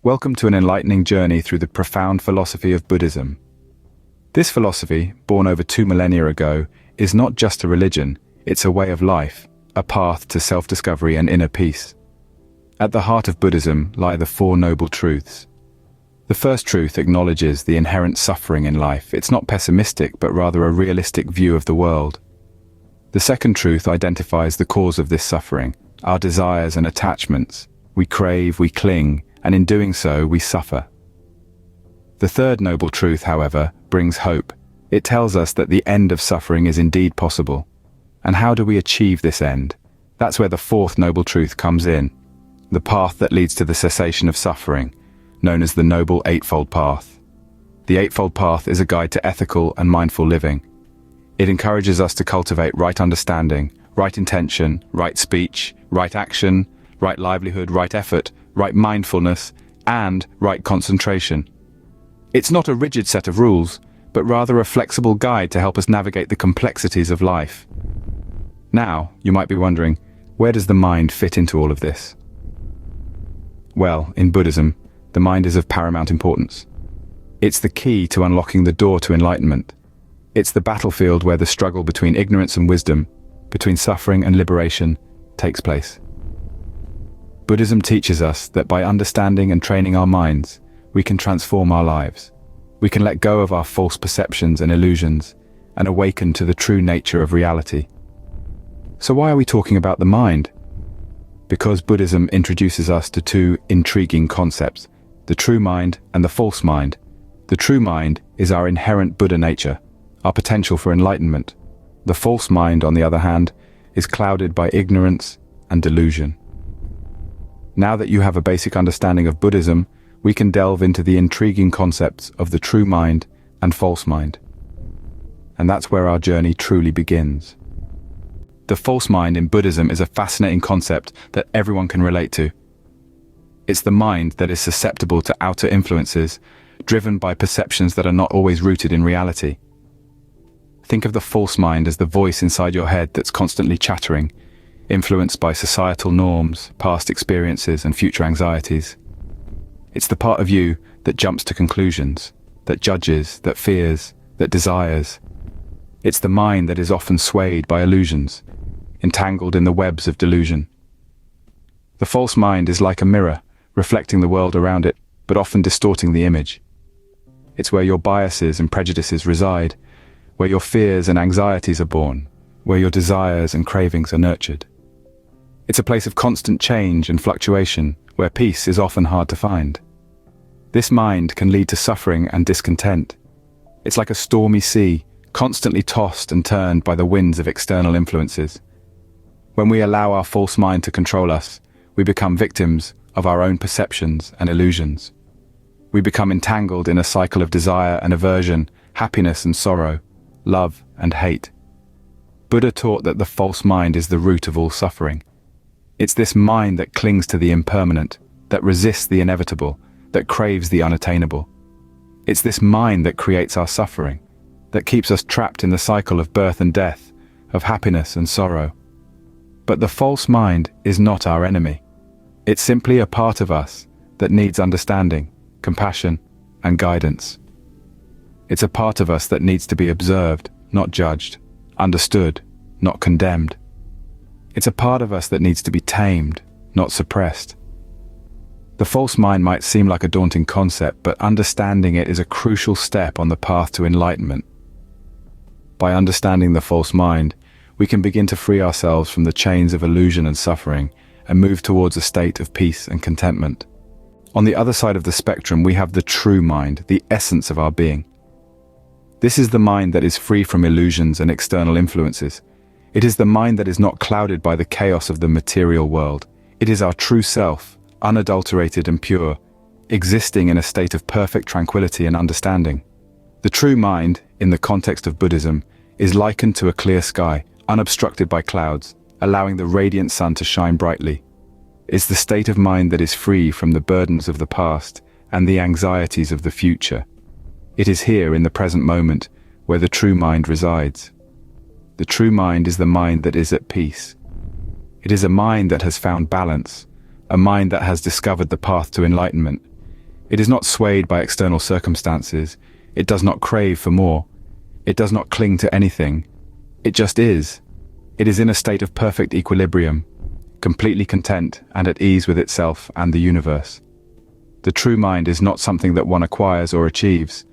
Welcome to an enlightening journey through the profound philosophy of Buddhism. This philosophy, born over 2 millennia ago, is not just a religion, it's a way of life, a path to self-discovery and inner peace. At the heart of Buddhism lie the Four Noble Truths. The first truth acknowledges the inherent suffering in life. It's not pessimistic, but rather a realistic view of the world. The second truth identifies the cause of this suffering, our desires and attachments. We crave, we cling, and in doing so, we suffer. The third noble truth, however, brings hope. It tells us that the end of suffering is indeed possible. And how do we achieve this end? That's where the fourth noble truth comes in. The path that leads to the cessation of suffering, known as the Noble Eightfold Path. The Eightfold Path is a guide to ethical and mindful living. It encourages us to cultivate right understanding, right intention, right speech, right action, right livelihood, right effort, right mindfulness, and right concentration. It's not a rigid set of rules, but rather a flexible guide to help us navigate the complexities of life. Now, you might be wondering, where does the mind fit into all of this? Well, in Buddhism, the mind is of paramount importance. It's the key to unlocking the door to enlightenment. It's the battlefield where the struggle between ignorance and wisdom, between suffering and liberation, takes place. Buddhism teaches us that by understanding and training our minds, we can transform our lives. We can let go of our false perceptions and illusions and awaken to the true nature of reality. So why are we talking about the mind? Because Buddhism introduces us to two intriguing concepts, the true mind and the false mind. The true mind is our inherent Buddha nature, our potential for enlightenment. The false mind, on the other hand, is clouded by ignorance and delusion. Now that you have a basic understanding of Buddhism, we can delve into the intriguing concepts of the true mind and false mind. And that's where our journey truly begins. The false mind in Buddhism is a fascinating concept that everyone can relate to. It's the mind that is susceptible to outer influences, driven by perceptions that are not always rooted in reality. Think of the false mind as the voice inside your head that's constantly chattering, influenced by societal norms, past experiences, and future anxieties. It's the part of you that jumps to conclusions, that judges, that fears, that desires. It's the mind that is often swayed by illusions, entangled in the webs of delusion. The false mind is like a mirror, reflecting the world around it, but often distorting the image. It's where your biases and prejudices reside, where your fears and anxieties are born, where your desires and cravings are nurtured. It's a place of constant change and fluctuation, where peace is often hard to find. This mind can lead to suffering and discontent. It's like a stormy sea, constantly tossed and turned by the winds of external influences. When we allow our false mind to control us, we become victims of our own perceptions and illusions. We become entangled in a cycle of desire and aversion, happiness and sorrow, love and hate. Buddha taught that the false mind is the root of all suffering. It's this mind that clings to the impermanent, that resists the inevitable, that craves the unattainable. It's this mind that creates our suffering, that keeps us trapped in the cycle of birth and death, of happiness and sorrow. But the false mind is not our enemy. It's simply a part of us that needs understanding, compassion, and guidance. It's a part of us that needs to be observed, not judged, understood, not condemned. It's a part of us that needs to be tamed, not suppressed. The false mind might seem like a daunting concept, but understanding it is a crucial step on the path to enlightenment. By understanding the false mind, we can begin to free ourselves from the chains of illusion and suffering and move towards a state of peace and contentment. On the other side of the spectrum, we have the true mind, the essence of our being. This is the mind that is free from illusions and external influences. It is the mind that is not clouded by the chaos of the material world. It is our true self, unadulterated and pure, existing in a state of perfect tranquility and understanding. The true mind, in the context of Buddhism, is likened to a clear sky, unobstructed by clouds, allowing the radiant sun to shine brightly. It's the state of mind that is free from the burdens of the past and the anxieties of the future. It is here in the present moment where the true mind resides. The true mind is the mind that is at peace. It is a mind that has found balance, a mind that has discovered the path to enlightenment. It is not swayed by external circumstances. It does not crave for more. It does not cling to anything. It just is. It is in a state of perfect equilibrium, completely content and at ease with itself and the universe. The true mind is not something that one acquires or achieves.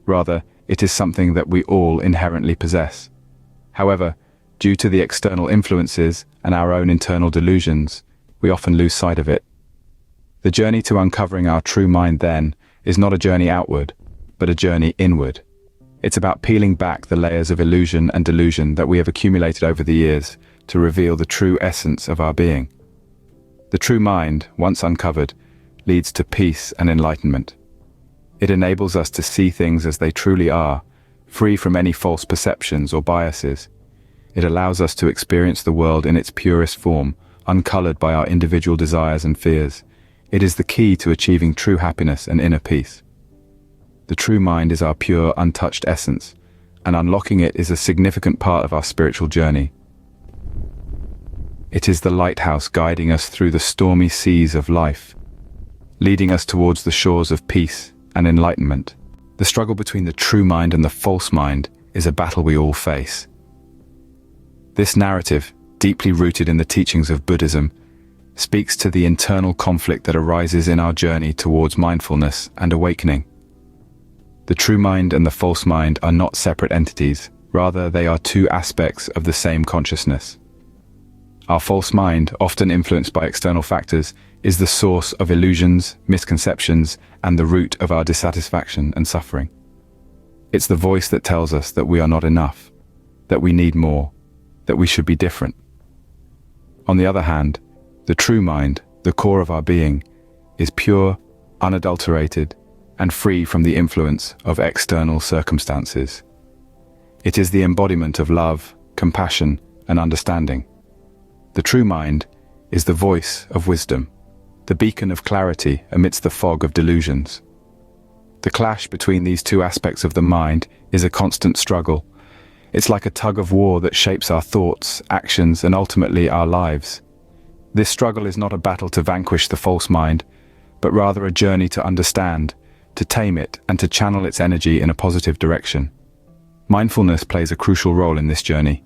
Rather, it is something that we all inherently possess. However, due to the external influences and our own internal delusions, we often lose sight of it. The journey to uncovering our true mind, then, is not a journey outward, but a journey inward. It's about peeling back the layers of illusion and delusion that we have accumulated over the years to reveal the true essence of our being. The true mind, once uncovered, leads to peace and enlightenment. It enables us to see things as they truly are, free from any false perceptions or biases. It allows us to experience the world in its purest form, uncolored by our individual desires and fears. It is the key to achieving true happiness and inner peace. The true mind is our pure, untouched essence, and unlocking it is a significant part of our spiritual journey. It is the lighthouse guiding us through the stormy seas of life, leading us towards the shores of peace and enlightenment. The struggle between the true mind and the false mind is a battle we all face. This narrative, deeply rooted in the teachings of Buddhism, speaks to the internal conflict that arises in our journey towards mindfulness and awakening. The true mind and the false mind are not separate entities, rather they are two aspects of the same consciousness. Our false mind, often influenced by external factors, is the source of illusions, misconceptions, and the root of our dissatisfaction and suffering. It's the voice that tells us that we are not enough, that we need more, that we should be different. On the other hand, the true mind, the core of our being, is pure, unadulterated, and free from the influence of external circumstances. It is the embodiment of love, compassion, and understanding. The true mind is the voice of wisdom, the beacon of clarity amidst the fog of delusions. The clash between these two aspects of the mind is a constant struggle. It's like a tug of war that shapes our thoughts, actions, and ultimately our lives. This struggle is not a battle to vanquish the false mind, but rather a journey to understand, to tame it, and to channel its energy in a positive direction. Mindfulness plays a crucial role in this journey.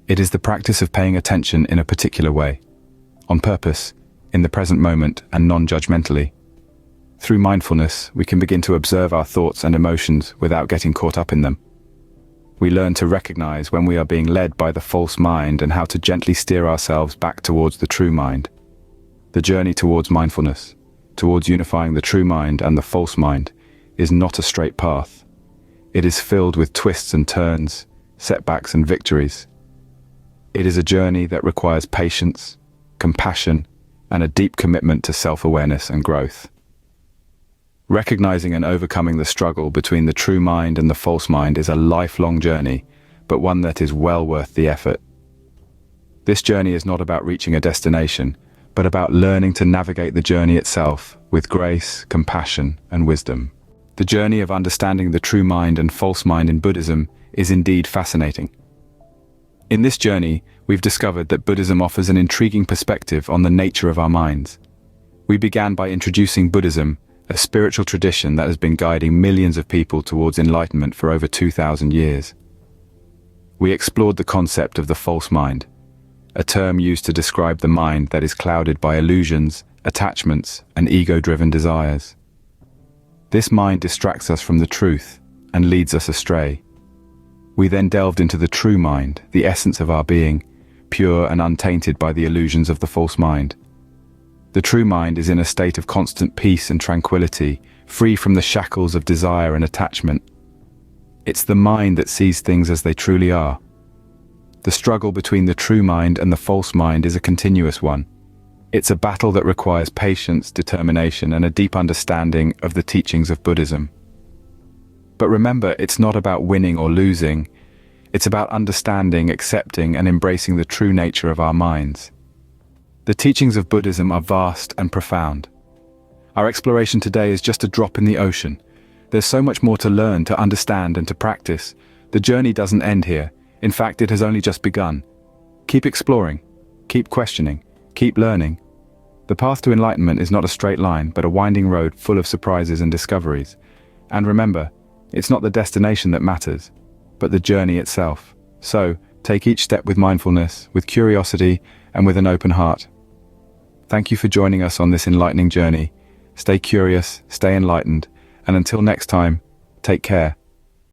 It is the practice of paying attention in a particular way, on purpose, in the present moment, and non-judgmentally. Through mindfulness, we can begin to observe our thoughts and emotions without getting caught up in them. We learn to recognize when we are being led by the false mind and how to gently steer ourselves back towards the true mind. The journey towards mindfulness, towards unifying the true mind and the false mind, is not a straight path. It is filled with twists and turns, setbacks and victories. It is a journey that requires patience, compassion, and a deep commitment to self-awareness and growth. Recognizing and overcoming the struggle between the true mind and the false mind is a lifelong journey, but one that is well worth the effort. This journey is not about reaching a destination, but about learning to navigate the journey itself with grace, compassion, and wisdom. The journey of understanding the true mind and false mind in Buddhism is indeed fascinating. In this journey, we've discovered that Buddhism offers an intriguing perspective on the nature of our minds. We began by introducing Buddhism, a spiritual tradition that has been guiding millions of people towards enlightenment for over 2,000 years. We explored the concept of the false mind, a term used to describe the mind that is clouded by illusions, attachments, and ego-driven desires. This mind distracts us from the truth and leads us astray. We then delved into the true mind, the essence of our being, pure and untainted by the illusions of the false mind. The true mind is in a state of constant peace and tranquility, free from the shackles of desire and attachment. It's the mind that sees things as they truly are. The struggle between the true mind and the false mind is a continuous one. It's a battle that requires patience, determination, and a deep understanding of the teachings of Buddhism. But remember, it's not about winning or losing. It's about understanding, accepting, and embracing the true nature of our minds. The teachings of Buddhism are vast and profound. Our exploration today is just a drop in the ocean. There's so much more to learn, to understand, and to practice. The journey doesn't end here. In fact, it has only just begun. Keep exploring, keep questioning, keep learning. The path to enlightenment is not a straight line, but a winding road full of surprises and discoveries. And remember, it's not the destination that matters, but the journey itself. So, take each step with mindfulness, with curiosity, and with an open heart. Thank you for joining us on this enlightening journey. Stay curious, stay enlightened, and until next time, take care.